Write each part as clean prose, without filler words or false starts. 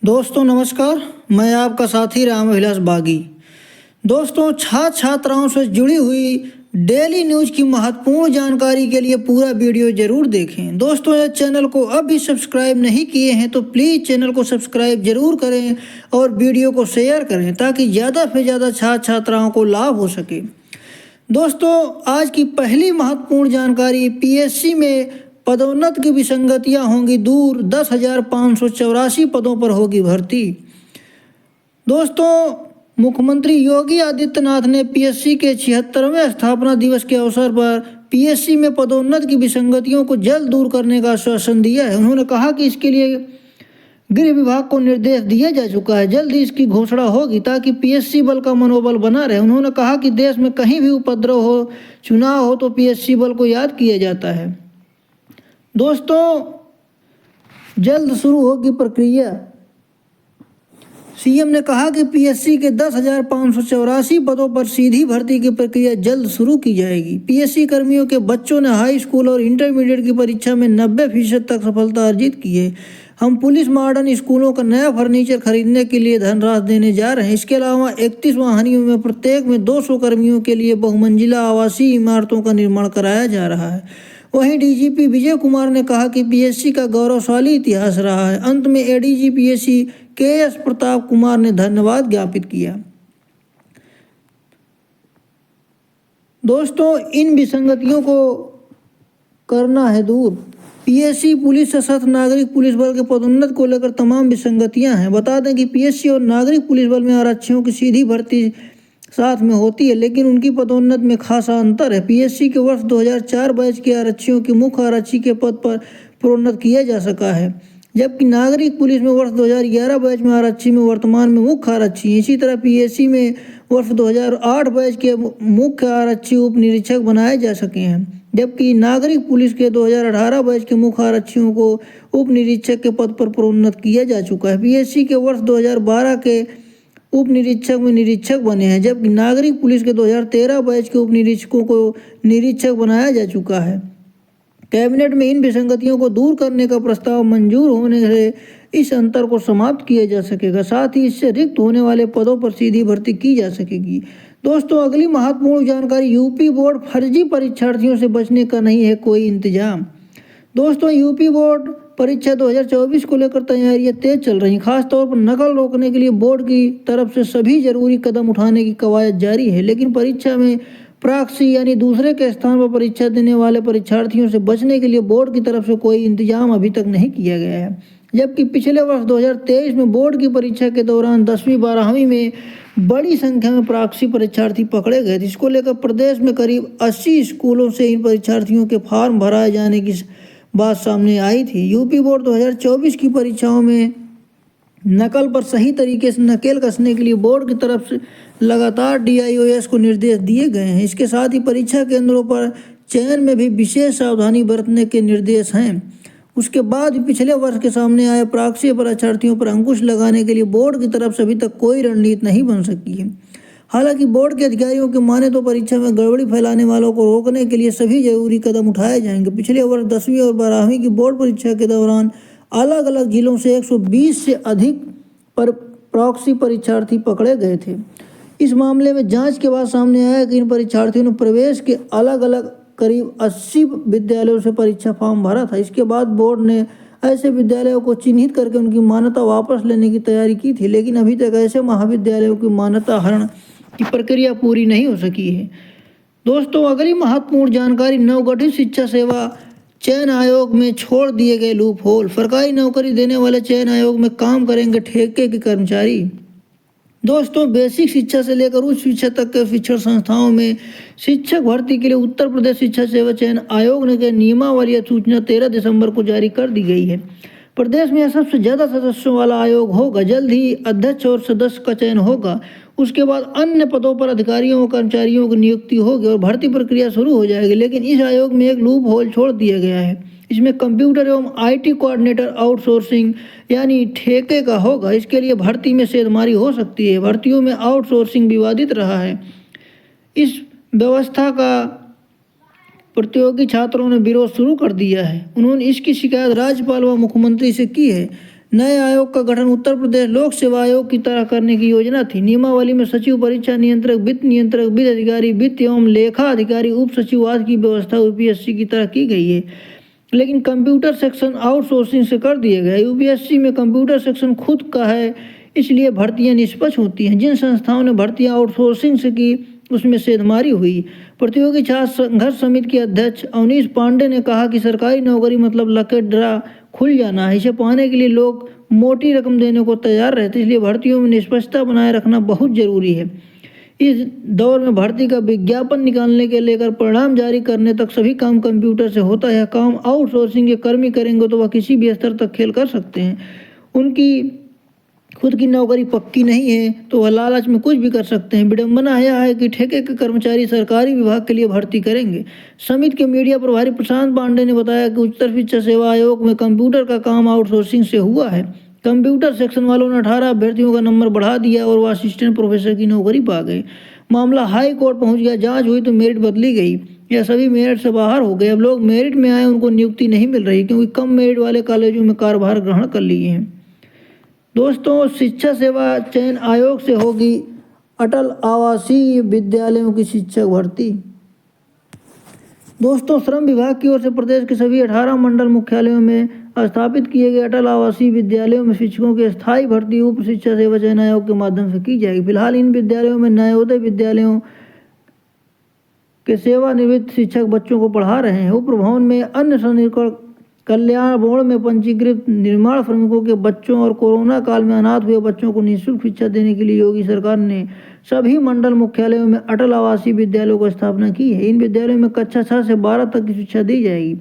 दोस्तों नमस्कार, मैं आपका साथी रामविलास बागी। दोस्तों छात्र छात्राओं से जुड़ी हुई डेली न्यूज की महत्वपूर्ण जानकारी के लिए पूरा वीडियो जरूर देखें। दोस्तों इस चैनल को अब भी सब्सक्राइब नहीं किए हैं तो प्लीज़ चैनल को सब्सक्राइब जरूर करें और वीडियो को शेयर करें ताकि ज़्यादा से ज़्यादा छात्र छात्राओं को लाभ हो सके। दोस्तों आज की पहली महत्वपूर्ण जानकारी, पीएससी में पदोन्नत की विसंगतियां होंगी दूर, 10,584 पदों पर होगी भर्ती। दोस्तों मुख्यमंत्री योगी आदित्यनाथ ने पीएससी के 76वें स्थापना दिवस के अवसर पर पीएससी में पदोन्नत की विसंगतियों को जल्द दूर करने का आश्वासन दिया है। उन्होंने कहा कि इसके लिए गृह विभाग को निर्देश दिया जा चुका है, जल्द ही इसकी घोषणा होगी ताकि पीएससी बल का मनोबल बना रहे। उन्होंने कहा कि देश में कहीं भी उपद्रव हो, चुनाव हो तो पीएससी बल को याद किया जाता है। दोस्तों जल्द शुरू होगी प्रक्रिया। सीएम ने कहा कि पीएससी के 10,584 पदों पर सीधी भर्ती की प्रक्रिया जल्द शुरू की जाएगी। पीएससी कर्मियों के बच्चों ने हाई स्कूल और इंटरमीडिएट की परीक्षा में 90% तक सफलता अर्जित की है। हम पुलिस मॉडर्न स्कूलों का नया फर्नीचर खरीदने के लिए धनराशि देने जा रहे हैं। इसके अलावा 31 वाहनियों में प्रत्येक में 200 कर्मियों के लिए बहुमंजिला आवासीय इमारतों का निर्माण कराया जा रहा है। वहीं डीजीपी विजय कुमार ने कहा कि पीएससी का गौरवशाली इतिहास रहा है। अंत में एडीजी पीएससी केएस प्रताप कुमार ने धन्यवाद ज्ञापित किया। दोस्तों इन विसंगतियों को करना है दूर। पीएससी पुलिस सशस्त्र नागरिक पुलिस बल के पदोन्नत को लेकर तमाम विसंगतियां हैं। बता दें कि पीएससी और नागरिक पुलिस बल में आरक्षियों की सीधी भर्ती साथ में होती है, लेकिन उनकी पदोन्नत में खासा अंतर है। पीएससी के वर्ष 2004 बैच के आरक्षियों की मुख्य आरक्षी के पद पर प्रोन्नत किया जा सका है, जबकि नागरिक पुलिस में वर्ष 2011 बैच में आरक्षी में वर्तमान में मुख्य आरक्षी हैं। इसी तरह पीएससी में वर्ष 2008 बैच के मुख्य आरक्षी उप निरीक्षक बनाए जा सके हैं, जबकि नागरिक पुलिस के 2018 बैच के मुख्य आरक्षियों को उप निरीक्षक के पद पर प्रोन्नत किया जा चुका है। पीएससी के वर्ष 2012 के उप निरीक्षक में निरीक्षक बने हैं, जबकि नागरिक पुलिस के 2013 बैच के उप निरीक्षकों को निरीक्षक बनाया जा चुका है। कैबिनेट में इन विसंगतियों को दूर करने का प्रस्ताव मंजूर होने से इस अंतर को समाप्त किया जा सकेगा। साथ ही इससे रिक्त होने वाले पदों पर सीधी भर्ती की जा सकेगी। दोस्तों अगली महत्वपूर्ण जानकारी, यूपी बोर्ड फर्जी परीक्षार्थियों से बचने का नहीं है कोई इंतजाम। दोस्तों यूपी बोर्ड परीक्षा 2024 को लेकर तैयारियां तेज चल रही। खासतौर पर नकल रोकने के लिए बोर्ड की तरफ से सभी जरूरी कदम उठाने की कवायद जारी है, लेकिन परीक्षा में प्रॉक्सी यानी दूसरे के स्थान पर परीक्षा देने वाले परीक्षार्थियों से बचने के लिए बोर्ड की तरफ से कोई इंतजाम अभी तक नहीं किया गया है। जबकि पिछले वर्ष 2023 में बोर्ड की परीक्षा के दौरान 10वीं 12वीं में बड़ी संख्या में प्रॉक्सी परीक्षार्थी पकड़े गए थे। इसको लेकर प्रदेश में करीब 80 स्कूलों से इन परीक्षार्थियों के फॉर्म भराए जाने की बात सामने आई थी। यूपी बोर्ड 2024 की परीक्षाओं में नकल पर सही तरीके से नकेल कसने के लिए बोर्ड की तरफ से लगातार डीआईओएस को निर्देश दिए गए हैं। इसके साथ ही परीक्षा केंद्रों पर चयन में भी विशेष सावधानी बरतने के निर्देश हैं। उसके बाद पिछले वर्ष के सामने आए प्रॉक्सी परीक्षार्थियों पर अंकुश लगाने के लिए बोर्ड की तरफ से अभी तक कोई रणनीति नहीं बन सकी है। हालांकि बोर्ड के अधिकारियों के माने तो परीक्षा में गड़बड़ी फैलाने वालों को रोकने के लिए सभी जरूरी कदम उठाए जाएंगे। पिछले वर्ष 10वीं और 12वीं की बोर्ड परीक्षा के दौरान अलग अलग जिलों से 120 से अधिक प्रॉक्सी परीक्षार्थी पकड़े गए थे। इस मामले में जांच के बाद सामने आया कि इन परीक्षार्थियों ने प्रवेश के अलग अलग करीब 80 विद्यालयों से परीक्षा फॉर्म भरा था। इसके बाद बोर्ड ने ऐसे विद्यालयों को चिन्हित करके उनकी मान्यता वापस लेने की तैयारी की थी, लेकिन अभी तक ऐसे महाविद्यालयों की मान्यता हरण की प्रक्रिया पूरी नहीं हो सकी है। दोस्तों अगली महत्वपूर्ण जानकारी, नवगठित शिक्षा सेवा चयन आयोग में छोड़ दिए गए लूप होल। सरकारी नौकरी देने वाले चयन आयोग में काम करेंगे ठेके के कर्मचारी। दोस्तों बेसिक शिक्षा से लेकर उच्च शिक्षा तक के शिक्षण संस्थाओं में शिक्षक भर्ती के लिए उत्तर प्रदेश शिक्षा सेवा चयन आयोग ने नियमावली या सूचना 13 दिसंबर को जारी कर दी गई है। प्रदेश में यह सबसे ज़्यादा सदस्यों वाला आयोग होगा। जल्द ही अध्यक्ष और सदस्य का चयन होगा। उसके बाद अन्य पदों पर अधिकारियों और कर्मचारियों की नियुक्ति होगी और भर्ती प्रक्रिया शुरू हो जाएगी। लेकिन इस आयोग में एक लूप होल छोड़ दिया गया है। इसमें कंप्यूटर एवं आईटी कोऑर्डिनेटर आउटसोर्सिंग यानी ठेके का होगा। इसके लिए भर्ती में सेधमारी हो सकती है। भर्तियों में आउटसोर्सिंग विवादित रहा है। इस व्यवस्था का प्रतियोगी छात्रों ने विरोध शुरू कर दिया है। उन्होंने इसकी शिकायत राज्यपाल व मुख्यमंत्री से की है। नए आयोग का गठन उत्तर प्रदेश लोक सेवा आयोग की तरह करने की योजना थी। नियमावली में सचिव, परीक्षा नियंत्रक, वित्त अधिकारी, वित्त एवं लेखा अधिकारी, उप सचिव आदि की व्यवस्था यूपीएससी की तरह की गई है, लेकिन कंप्यूटर सेक्शन आउटसोर्सिंग से कर दिए गए। यूपीएससी में कंप्यूटर सेक्शन खुद का है, इसलिए भर्तियां निष्पक्ष होती हैं। जिन संस्थाओं ने भर्तियां आउटसोर्सिंग से की उसमें सेधमारी हुई। प्रतियोगी छात्र संघर्ष समिति के अध्यक्ष अवनीश पांडे ने कहा कि सरकारी नौकरी मतलब लकी ड्रा खुल जाना है। इसे पाने के लिए लोग मोटी रकम देने को तैयार रहते, इसलिए भर्तियों में निष्पक्षता बनाए रखना बहुत जरूरी है। इस दौर में भर्ती का विज्ञापन निकालने के लेकर परिणाम जारी करने तक सभी काम कंप्यूटर से होता है। काम आउटसोर्सिंग के कर्मी करेंगे तो वह किसी भी स्तर तक खेल कर सकते हैं। उनकी खुद की नौकरी पक्की नहीं है तो वह लालच में कुछ भी कर सकते हैं। विडंबना यह है कि ठेके के कर्मचारी सरकारी विभाग के लिए भर्ती करेंगे। समिति के मीडिया प्रभारी प्रशांत पांडे ने बताया कि उच्चतर शिक्षा सेवा आयोग में कंप्यूटर का काम आउटसोर्सिंग से हुआ है। कंप्यूटर सेक्शन वालों ने 18 अभ्यर्थियों का नंबर बढ़ा दिया और वह असिस्टेंट प्रोफेसर की नौकरी पा गए। मामला हाई कोर्ट पहुंच गया, जांच हुई तो मेरिट बदली गई। यह सभी मेरिट से बाहर हो गए। अब लोग मेरिट में आए उनको नियुक्ति नहीं मिल रही, क्योंकि कम मेरिट वाले कॉलेजों में कार्यभार ग्रहण कर लिए हैं। दोस्तों, शिक्षा सेवा चयन आयोग से होगी अटल आवासीय विद्यालयों की शिक्षक भर्ती। दोस्तों, श्रम विभाग की ओर से प्रदेश के सभी 18 मंडल मुख्यालयों में स्थापित किए गए अटल आवासीय विद्यालयों में शिक्षकों की स्थायी भर्ती उप शिक्षा सेवा चयन आयोग के माध्यम से की जाएगी। फिलहाल इन विद्यालयों में नवोदय विद्यालयों के सेवानिवृत्त शिक्षक बच्चों को पढ़ा रहे हैं। उप भवन में अन्य स्वनिर्भर कल्याण बोर्ड में पंजीकृत निर्माण श्रमिकों के बच्चों और कोरोना काल में अनाथ हुए बच्चों को निःशुल्क शिक्षा देने के लिए योगी सरकार ने सभी मंडल मुख्यालयों में अटल आवासीय विद्यालयों की स्थापना की है। इन विद्यालयों में कक्षा 6 से 12 तक की शिक्षा दी जाएगी।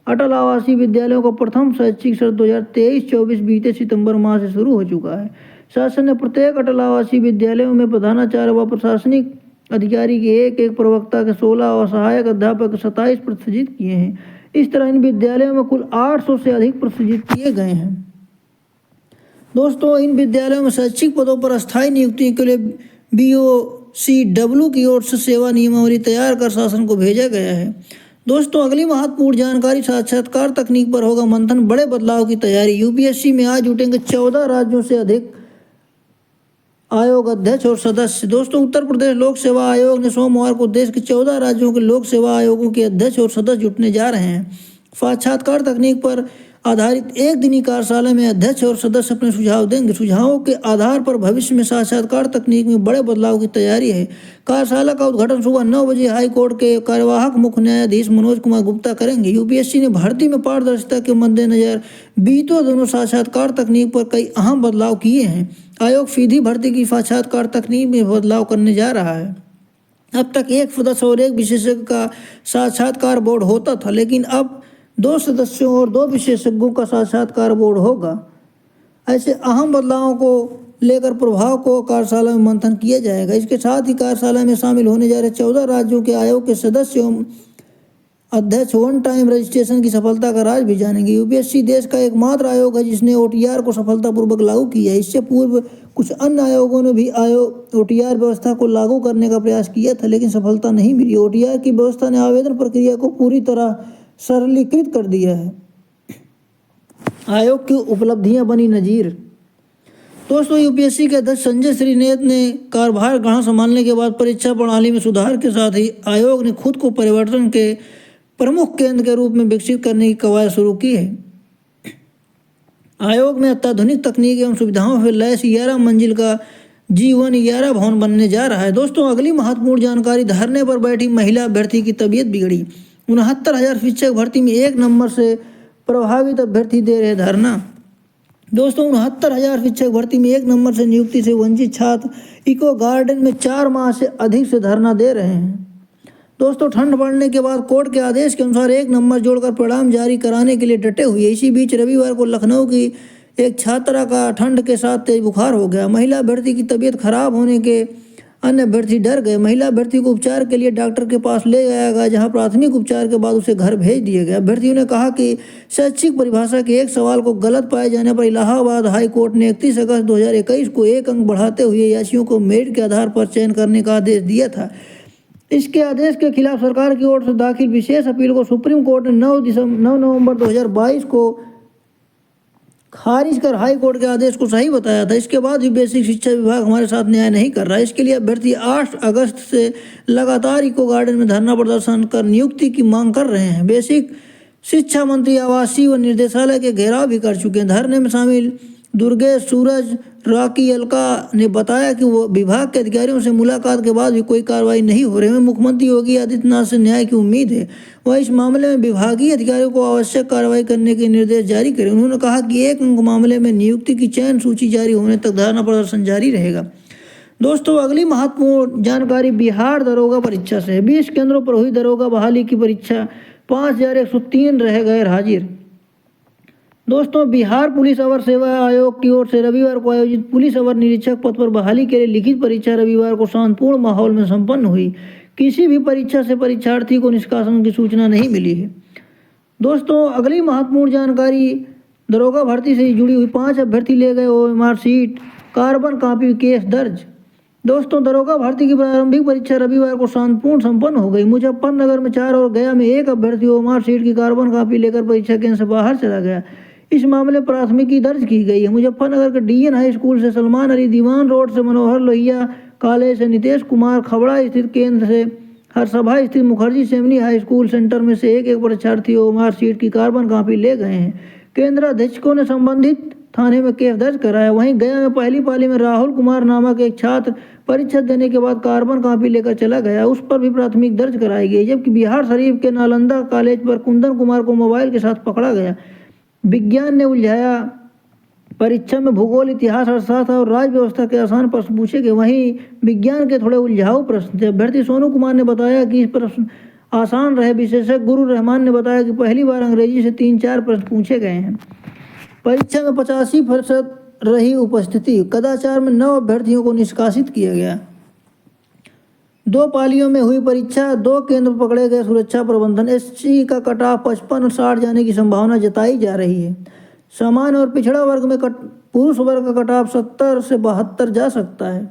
अटल आवासीय विद्यालयों का प्रथम शैक्षिक सत्र 2023-24 बीते सितंबर माह से शुरू हो चुका है। शासन ने प्रत्येक अटल आवासीय विद्यालयों में प्रधानाचार्य व प्रशासनिक अधिकारी के एक प्रवक्ता के 16 और सहायक अध्यापक 27 पद सृजित किए हैं। इस तरह इन विद्यालयों में कुल 800 से अधिक पद सृजित किए गए हैं। दोस्तों, इन विद्यालयों में शैक्षिक पदों पर अस्थायी नियुक्ति के लिए BOCW की ओर से सेवा नियमावली तैयार कर शासन को भेजा गया है। दोस्तों, अगली महत्वपूर्ण जानकारी साक्षात्कार तकनीक पर होगा मंथन, बड़े बदलाव की तैयारी। यूपीएससी में आज जुटेंगे 14 राज्यों से अधिक आयोग अध्यक्ष और सदस्य। दोस्तों, उत्तर प्रदेश लोक सेवा आयोग ने सोमवार को देश के 14 राज्यों के लोक सेवा आयोगों के अध्यक्ष और सदस्य जुटने जा रहे हैं। साक्षात्कार तकनीक पर आधारित एक दिनी कार्यशाला में अध्यक्ष और सदस्य अपने सुझाव देंगे। सुझावों के आधार पर भविष्य में साक्षात्कार तकनीक में बड़े बदलाव की तैयारी है। कार्यशाला का उद्घाटन सुबह 9 बजे हाईकोर्ट के कार्यवाहक मुख्य न्यायाधीश मनोज कुमार गुप्ता करेंगे। यूपीएससी ने भर्ती में पारदर्शिता के मद्देनजर बीतों दोनों साक्षात्कार तकनीक पर कई अहम बदलाव किए हैं। आयोग सीधी भर्ती की साक्षात्कार तकनीक में बदलाव करने जा रहा है। अब तक एक सदस्य और एक विशेषज्ञ का साक्षात्कार बोर्ड होता था, लेकिन अब 2 सदस्यों और 2 विशेषज्ञों का साक्षात्कार बोर्ड होगा। ऐसे अहम बदलावों को लेकर प्रभाव को कार्यशाला में मंथन किया जाएगा। इसके साथ ही कार्यशाला में शामिल होने जा रहे 14 राज्यों के आयोग के सदस्य एवं अध्यक्ष वन टाइम रजिस्ट्रेशन की सफलता का राज भी जानेंगे। यूपीएससी देश का एकमात्र आयोग है जिसने OTR को सफलतापूर्वक लागू किया है। इससे पूर्व कुछ अन्य आयोगों ने भी OTR व्यवस्था को लागू करने का प्रयास किया था, लेकिन सफलता नहीं मिली। OTR की व्यवस्था ने आवेदन प्रक्रिया को पूरी तरह सरलीकृत कर दिया है। आयोग की उपलब्धियां बनी नजीर। दोस्तों, यूपीएससी के अध्यक्ष संजय श्रीनेत ने कार्यभार ग्रहण संभालने के बाद परीक्षा प्रणाली में सुधार के साथ ही आयोग ने खुद को परिवर्तन के प्रमुख केंद्र के रूप में विकसित करने की कवायद शुरू की है। आयोग में अत्याधुनिक तकनीक एवं सुविधाओं से लैस 11 मंजिल का G1 11 भवन बनने जा रहा है। दोस्तों, अगली महत्वपूर्ण जानकारी, धरने पर बैठी महिला अभ्यर्थी की तबीयत बिगड़ी। 69,000 शिक्षक भर्ती में 1 नंबर से प्रभावित अभ्यर्थी दे रहे धरना। दोस्तों, 69,000 शिक्षक भर्ती में 1 नंबर से नियुक्ति से वंचित छात्र इको गार्डन में 4 माह से अधिक से धरना दे रहे हैं। दोस्तों, ठंड बढ़ने के बाद कोर्ट के आदेश के अनुसार 1 नंबर जोड़कर परिणाम जारी कराने के लिए डटे हुए। इसी बीच रविवार को लखनऊ की एक छात्रा का ठंड के साथ तेज बुखार हो गया। महिला अभ्यर्थी की तबीयत खराब होने के अन्य अभ्यर्थी डर गए। महिला अभ्यर्थी को उपचार के लिए डॉक्टर के पास ले जाया गया, जहां प्राथमिक उपचार के बाद उसे घर भेज दिया गया। अभ्यर्थियों ने कहा कि शैक्षिक परिभाषा के एक सवाल को गलत पाए जाने पर इलाहाबाद हाई कोर्ट ने 31 अगस्त 2021 को 1 अंक बढ़ाते हुए याचियों को मेरिट के आधार पर चयन करने का आदेश दिया था। इसके आदेश के खिलाफ सरकार की ओर से दाखिल विशेष अपील को सुप्रीम कोर्ट ने 9 नवंबर 2022 को खारिज कर हाई कोर्ट के आदेश को सही बताया था। इसके बाद भी बेसिक शिक्षा विभाग हमारे साथ न्याय नहीं कर रहा है। इसके लिए अभ्यर्थी 8 अगस्त से लगातार इको गार्डन में धरना प्रदर्शन कर नियुक्ति की मांग कर रहे हैं। बेसिक शिक्षा मंत्री आवासीय व निर्देशालय के घेराव भी कर चुके हैं। धरने में शामिल दुर्गेश, सूरज, रॉकी, अलका ने बताया कि वो विभाग के अधिकारियों से मुलाकात के बाद भी कोई कार्रवाई नहीं हो रही है। मुख्यमंत्री योगी आदित्यनाथ से न्याय की उम्मीद है, वह इस मामले में विभागीय अधिकारियों को आवश्यक कार्रवाई करने के निर्देश जारी करें। उन्होंने कहा कि एक अंक मामले में नियुक्ति की चयन सूची जारी होने तक धरना प्रदर्शन जारी रहेगा। दोस्तों, अगली महत्वपूर्ण जानकारी बिहार दरोगा परीक्षा से है। 20 केंद्रों पर हुई दरोगा बहाली की परीक्षा, 5103 रह गए हाजिर। दोस्तों, बिहार पुलिस अवर सेवा आयोग की ओर से रविवार को आयोजित पुलिस अवर निरीक्षक पद पर बहाली के लिए लिखित परीक्षा रविवार को शांतिपूर्ण माहौल में संपन्न हुई। किसी भी परीक्षा से परीक्षार्थी को निष्कासन की सूचना नहीं मिली है। दोस्तों, अगली महत्वपूर्ण जानकारी दरोगा भर्ती से जुड़ी हुई। 5 अभ्यर्थी ले गए OMR seat, carbon copy case दर्ज। दोस्तों, दरोगा भर्ती की प्रारंभिक परीक्षा रविवार को शांतिपूर्ण संपन्न हो गई। मुजफ्फरनगर में 4 और गया में 1 अभ्यर्थी OMR सीट की कार्बन कॉपी लेकर परीक्षा केंद्र से बाहर चला गया। इस मामले प्राथमिकी दर्ज की गई है। मुजफ्फरनगर के DN हाई स्कूल से सलमान अली, दीवान रोड से मनोहर लोहिया, कॉलेज से नितेश कुमार, खबड़ा स्थित केंद्र से हरसभा स्थित मुखर्जी सेमनी हाई स्कूल सेंटर में से एक परीक्षार्थी OMR सीट की कार्बन कॉपी ले गए हैं। केंद्र अधीक्षकों ने संबंधित थाने में केस दर्ज कराया। वहीं गया में पहली पाली में राहुल कुमार नामक एक छात्र परीक्षा देने के बाद कार्बन कॉपी लेकर चला गया, उस पर भी प्राथमिक दर्ज कराई गई। जबकि बिहार शरीफ के नालंदा कॉलेज पर कुंदन कुमार को मोबाइल के साथ पकड़ा गया। विज्ञान ने उलझाया, परीक्षा में भूगोल, इतिहास, अर्थशास्त्र और राज्य व्यवस्था के आसान प्रश्न पूछे गए। वहीं विज्ञान के थोड़े उलझाऊ प्रश्न थे। अभ्यर्थी सोनू कुमार ने बताया कि इस प्रश्न आसान रहे। विशेषज्ञ गुरु रहमान ने बताया कि पहली बार अंग्रेजी से 3-4 प्रश्न पूछे गए हैं। परीक्षा में 85% रही उपस्थिति। कदाचार में 9 अभ्यर्थियों को निष्कासित किया गया। 2 पालियों में हुई परीक्षा, 2 केंद्र पकड़े गए सुरक्षा प्रबंधन। SC का कटऑफ 55 और 60 जाने की संभावना जताई जा रही है। सामान्य और पिछड़ा वर्ग में पुरुष वर्ग का कटऑफ 70 से 72 जा सकता है।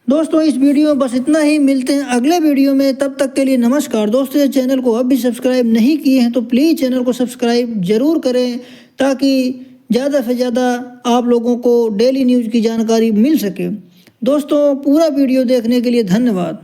दोस्तों, इस वीडियो में बस इतना ही। मिलते हैं अगले वीडियो में, तब तक के लिए नमस्कार। दोस्तों, ये चैनल को अब भी सब्सक्राइब नहीं किए हैं तो प्लीज़ चैनल को सब्सक्राइब जरूर करें, ताकि ज़्यादा से ज़्यादा आप लोगों को डेली न्यूज़ की जानकारी मिल सके। दोस्तों, पूरा वीडियो देखने के लिए धन्यवाद।